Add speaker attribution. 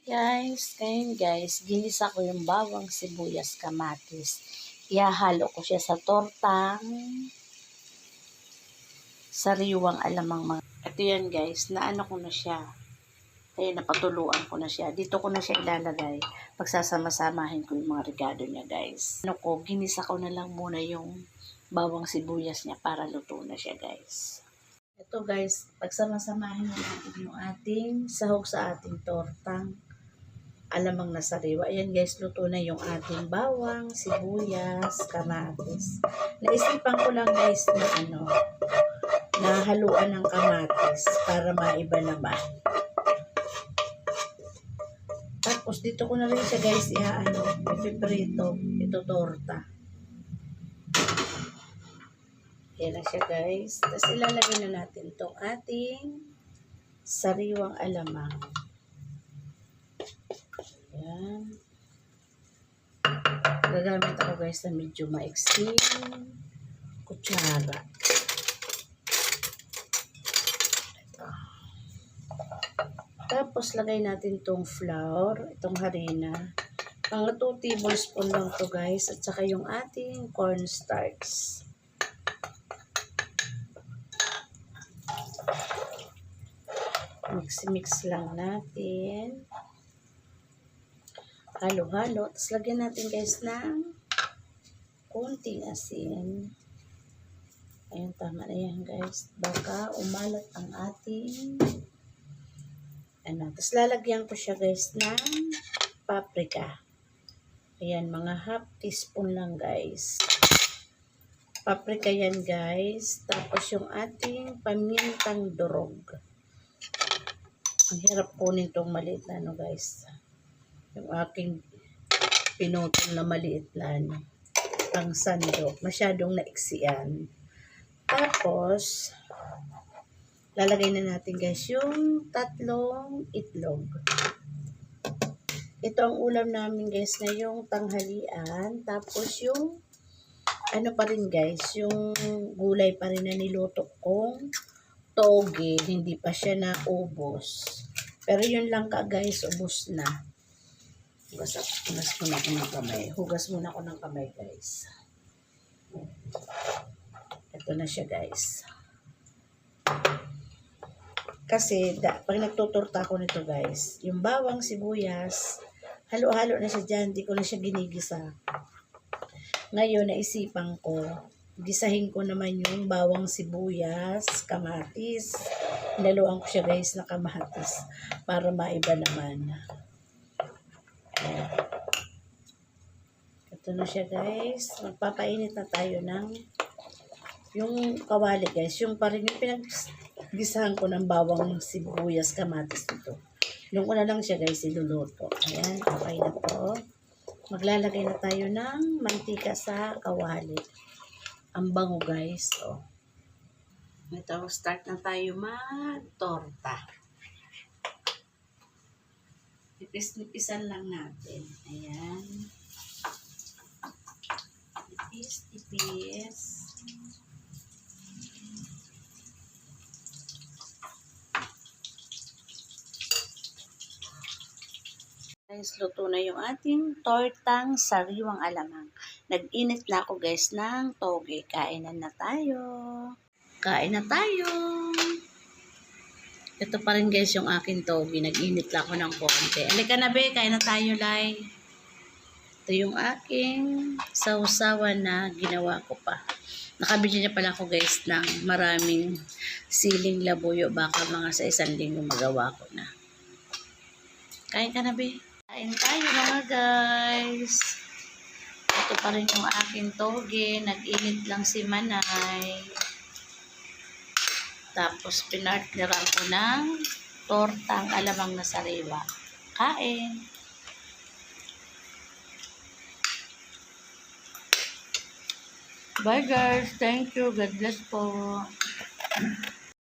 Speaker 1: Guys, ngayon guys, ginisa ko yung bawang sibuyas kamatis. Ihahalo ko siya sa tortang sariwang alamang mga. Ito yan guys, naano ko na siya. Ayun, napatuluan ko na siya. Dito ko na siya ilalagay. Pagsasama-samahin ko yung mga regado niya guys. Ginisa ko na lang muna yung bawang sibuyas niya para luto na siya guys. Ito guys, pagsama-samahin natin yung ating sahog sa ating tortang alamang na sariwa. Ayan guys, luto na yung ating bawang, sibuyas, kamatis. Naisipan ko lang guys na haluan ng kamatis para maiba naman. Tapos dito ko na rin siya guys ipiprito. Ito torta. Ayan na siya guys. Tapos ilalagay na natin itong ating sariwang alamang. Ayan. Gagamit ako guys na medyo maiksing kutsara. Ito. Tapos lagay natin itong flour, itong harina. Mga 2 tablespoon lang to guys. At saka yung ating cornstarch. Mix lang natin. Halo-halo. Tapos lagyan natin guys ng konting asin. Ayun, tama na yan guys. Baka umalat ang ating Tapos lalagyan ko siya guys ng paprika. Ayan, mga half teaspoon lang guys. Paprika yan guys. Tapos yung ating pamintang durog. Ang hirap kunin itong maliit na guys. Yung aking pinutol na maliit na pang sandok. Masyadong naiksiyan. Tapos, lalagay na natin guys yung 3 itlog. Ito ang ulam namin guys ngayong tanghalian. Tapos yung pa rin guys, yung gulay pa rin na niluto kong toge. Hindi pa siya naubos. Pero yun lang ka guys, ubos na. Hugas muna ako ng kamay. Hugas muna ako ng kamay guys. Ito na siya guys. Kasi pag nagtuturta ko nito guys, yung bawang sibuyas, halo-halo na siya dyan. Hindi ko na siya ginigisa. Ngayon, naisipan ko, gisahin ko naman yung bawang sibuyas, kamatis. Hinaluan ko siya guys na kamatis para maiba naman. Ito na siya guys. Magpapainit na tayo ng yung kawali guys. Yung pa rin yung pinaggisahan ko ng bawang sibuyas kamatis dito. Yung ko na lang siya guys iluluto. Ayan, okay na to. Maglalagay na tayo ng mantika sa kawali. Ang bango guys. Oh. Ito, start na tayo mag-torta. Nipis-nipisan lang natin. Ayan. Nipis-nipis. Guys, luto na yung ating tortang sariwang alamang. Nag-init na ako guys ng toge. Kainan na tayo. Kain na tayo. Ito pa rin guys yung aking toge. Nag-init lang ako ng konti. Halika na be, kain na tayo Lai. Ito yung aking sausawan na ginawa ko pa. Nakabili niya pala ako guys ng maraming siling labuyo. Baka mga sa 1 linggo magawa ko na. Kain ka na be. Kain tayo mga guys. Ito pa rin yung aking toge. Nag-init lang si Manay. Tapos pinartneran ko ng tortang alamang na sariwa. Kain. Bye guys. Thank you. God bless po.